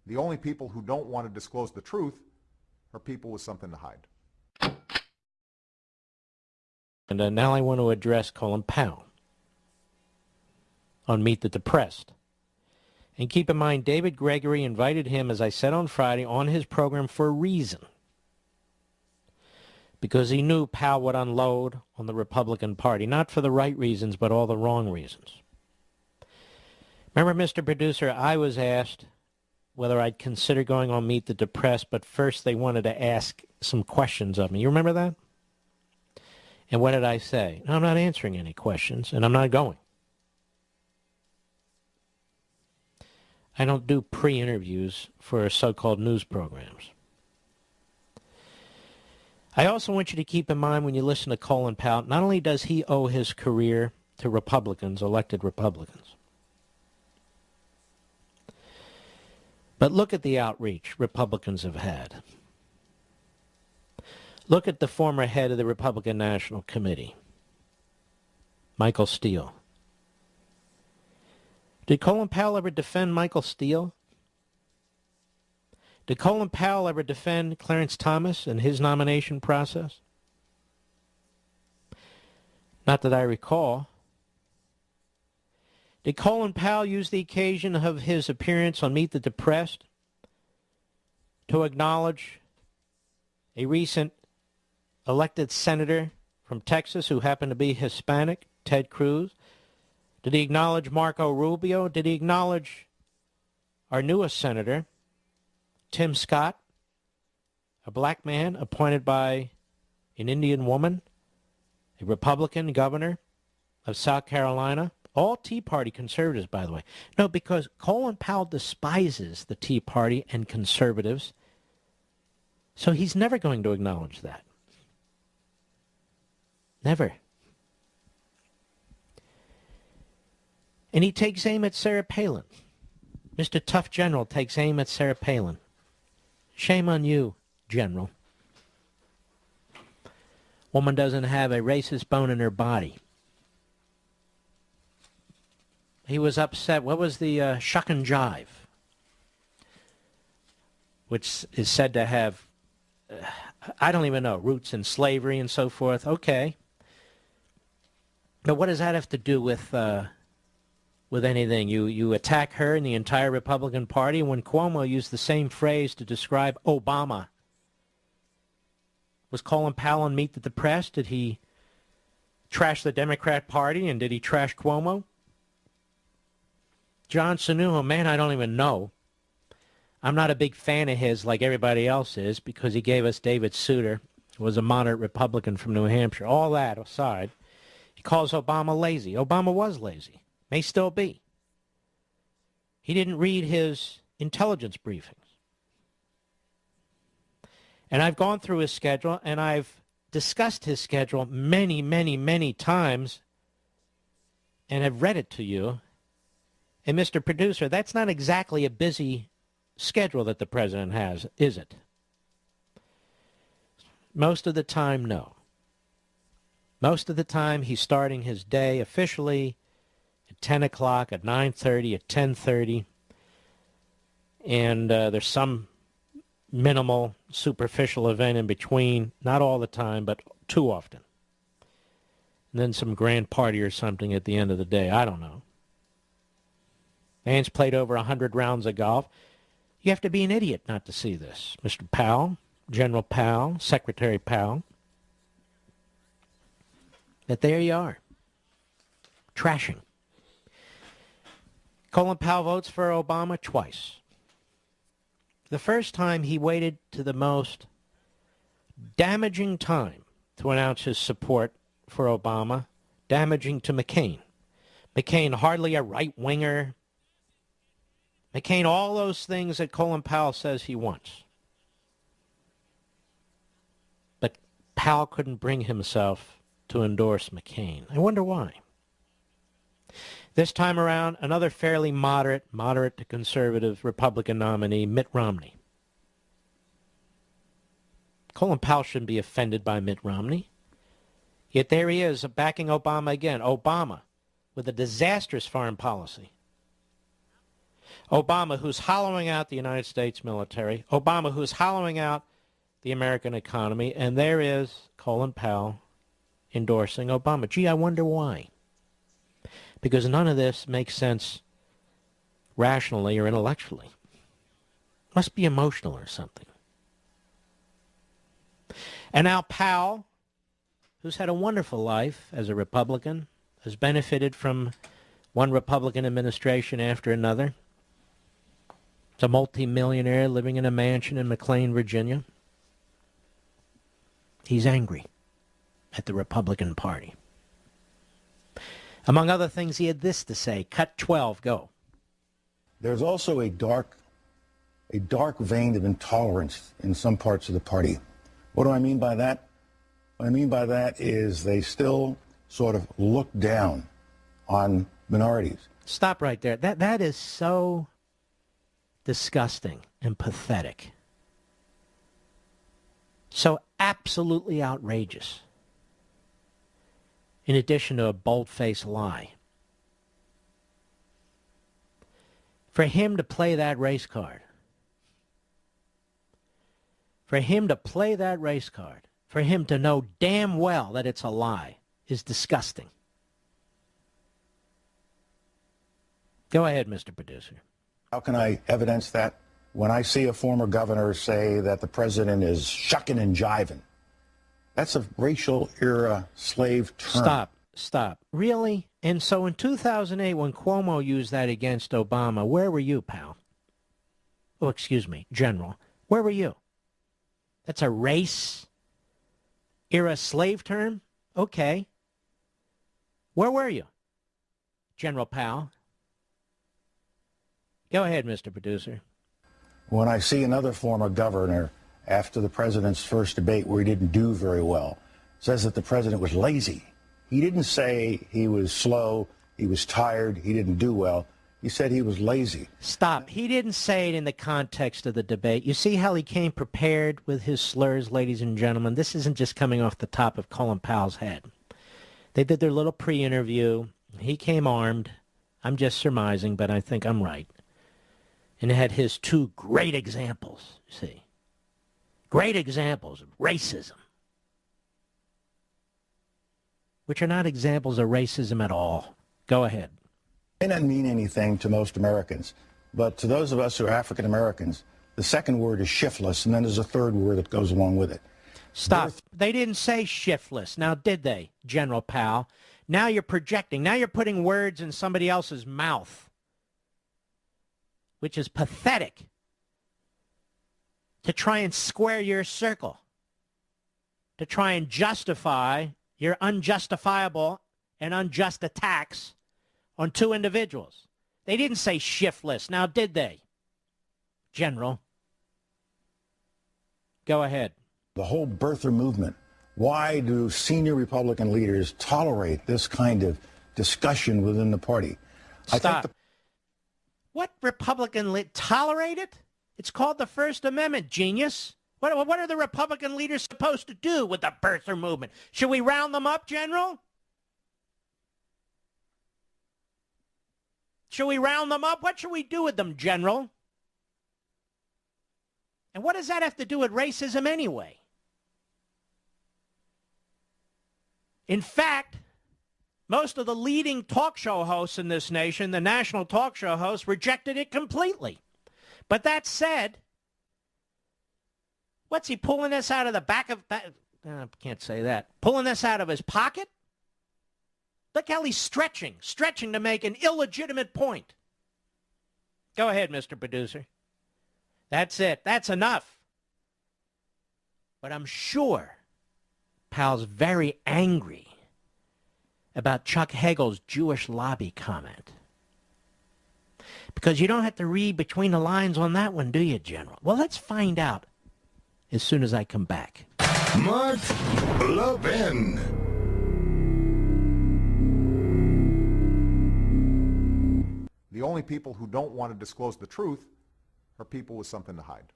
The only people who don't want to disclose the truth are people with something to hide. And now I want to address Colin Powell on Meet the Depressed. And keep in mind, David Gregory invited him, as I said on Friday, on his program for a reason. Because he knew Powell would unload on the Republican Party, not for the right reasons, but all the wrong reasons. Remember, Mr. Producer, I was asked whether I'd consider going on Meet the Depressed, but first they wanted to ask some questions of me. You remember that? And what did I say? No, I'm not answering any questions, and I'm not going. I don't do pre-interviews for so-called news programs. I also want you to keep in mind when you listen to Colin Powell, not only does he owe his career to Republicans, elected Republicans, but look at the outreach Republicans have had. Look at the former head of the Republican National Committee, Michael Steele. Did Colin Powell ever defend Michael Steele? Did Colin Powell ever defend Clarence Thomas and his nomination process? Not that I recall. Did Colin Powell use the occasion of his appearance on Meet the Depressed to acknowledge a recent elected senator from Texas who happened to be Hispanic, Ted Cruz? Did he acknowledge Marco Rubio? Did he acknowledge our newest senator, Tim Scott, a black man appointed by an Indian woman, a Republican governor of South Carolina? All Tea Party conservatives, by the way. No, because Colin Powell despises the Tea Party and conservatives, so he's never going to acknowledge that. Never. And he takes aim at Sarah Palin. Mr. Tough General takes aim at Sarah Palin. Shame on you, General. Woman doesn't have a racist bone in her body. He was upset. What was the shuck and jive? Which is said to have, I don't even know, roots in slavery and so forth. Okay. But what does that have to do with anything? You attack her and the entire Republican Party. When Cuomo used the same phrase to describe Obama, was Colin Powell on Meet the Depressed? Did he trash the Democrat Party, and did he trash Cuomo? John Sununu, man, I don't even know. I'm not a big fan of his like everybody else is because he gave us David Souter, who was a moderate Republican from New Hampshire. All that aside, he calls Obama lazy. Obama was lazy. May still be. He didn't read his intelligence briefings. And I've gone through his schedule, and I've discussed his schedule many, many, many times and have read it to you. And Mr. Producer, that's not exactly a busy schedule that the president has, is it? Most of the time, no. Most of the time, he's starting his day officially at 10 o'clock, at 9:30, at 10:30. And there's some minimal, superficial event in between, not all the time, but too often. And then some grand party or something at the end of the day. I don't know. Man's played over 100 rounds of golf. You have to be an idiot not to see this. Mr. Powell, General Powell, Secretary Powell. But there you are. Trashing. Colin Powell votes for Obama twice. The first time he waited to the most damaging time to announce his support for Obama, damaging to McCain. McCain hardly a right-winger. McCain, all those things that Colin Powell says he wants. But Powell couldn't bring himself to endorse McCain. I wonder why. This time around, another fairly moderate to conservative Republican nominee, Mitt Romney. Colin Powell shouldn't be offended by Mitt Romney. Yet there he is, backing Obama again. Obama, with a disastrous foreign policy. Obama, who's hollowing out the United States military. Obama, who's hollowing out the American economy. And there is Colin Powell endorsing Obama. Gee, I wonder why. Because none of this makes sense rationally or intellectually. Must be emotional or something. And now Powell, who's had a wonderful life as a Republican, has benefited from one Republican administration after another. He's a multimillionaire living in a mansion in McLean, Virginia. He's angry at the Republican Party. Among other things, he had this to say. Cut 12, go. There's also a dark vein of intolerance in some parts of the party. What do I mean by that? What I mean by that is they still sort of look down on minorities. Stop right there. That is so disgusting and pathetic. So absolutely outrageous. In addition to a bold-faced lie. For him to play that race card, for him to know damn well that it's a lie, is disgusting. Go ahead, Mr. Producer. How can I evidence that? When I see a former governor say that the president is shucking and jiving, that's a racial era slave term. Stop. Really? And so in 2008, when Cuomo used that against Obama, where were you, pal? Oh, excuse me, General. Where were you? That's a race era slave term? Okay. Where were you, General Powell? Go ahead, Mr. Producer. When I see another former governor after the president's first debate where he didn't do very well, says that the president was lazy. He didn't say he was slow, he was tired, he didn't do well. He said he was lazy. Stop. He didn't say it in the context of the debate. You see how he came prepared with his slurs, ladies and gentlemen? This isn't just coming off the top of Colin Powell's head. They did their little pre-interview. He came armed. I'm just surmising, but I think I'm right. And it had his two great examples, you see. Great examples of racism, which are not examples of racism at all. Go ahead. It may not mean anything to most Americans, but to those of us who are African Americans, the second word is shiftless, and then there's a third word that goes along with it. Stop. They didn't say shiftless. Now, did they, General Powell? Now you're projecting. Now you're putting words in somebody else's mouth, which is pathetic, to try and square your circle, to try and justify your unjustifiable and unjust attacks on two individuals. They didn't say shiftless. Now, did they, General? Go ahead. The whole birther movement. Why do senior Republican leaders tolerate this kind of discussion within the party? Stop. What Republican tolerate it? It's called the First Amendment, genius. What are the Republican leaders supposed to do with the birther movement? Should we round them up, General? Should we round them up? What should we do with them, General? And what does that have to do with racism anyway? In fact, most of the leading talk show hosts in this nation, the national talk show hosts, rejected it completely. But that said, what's he pulling this out of the back of... I can't say that. Pulling this out of his pocket? Look how he's stretching to make an illegitimate point. Go ahead, Mr. Producer. That's it. That's enough. But I'm sure Powell's very angry about Chuck Hagel's Jewish lobby comment. Because you don't have to read between the lines on that one, do you, General? Well, let's find out as soon as I come back. Mark Levin. The only people who don't want to disclose the truth are people with something to hide.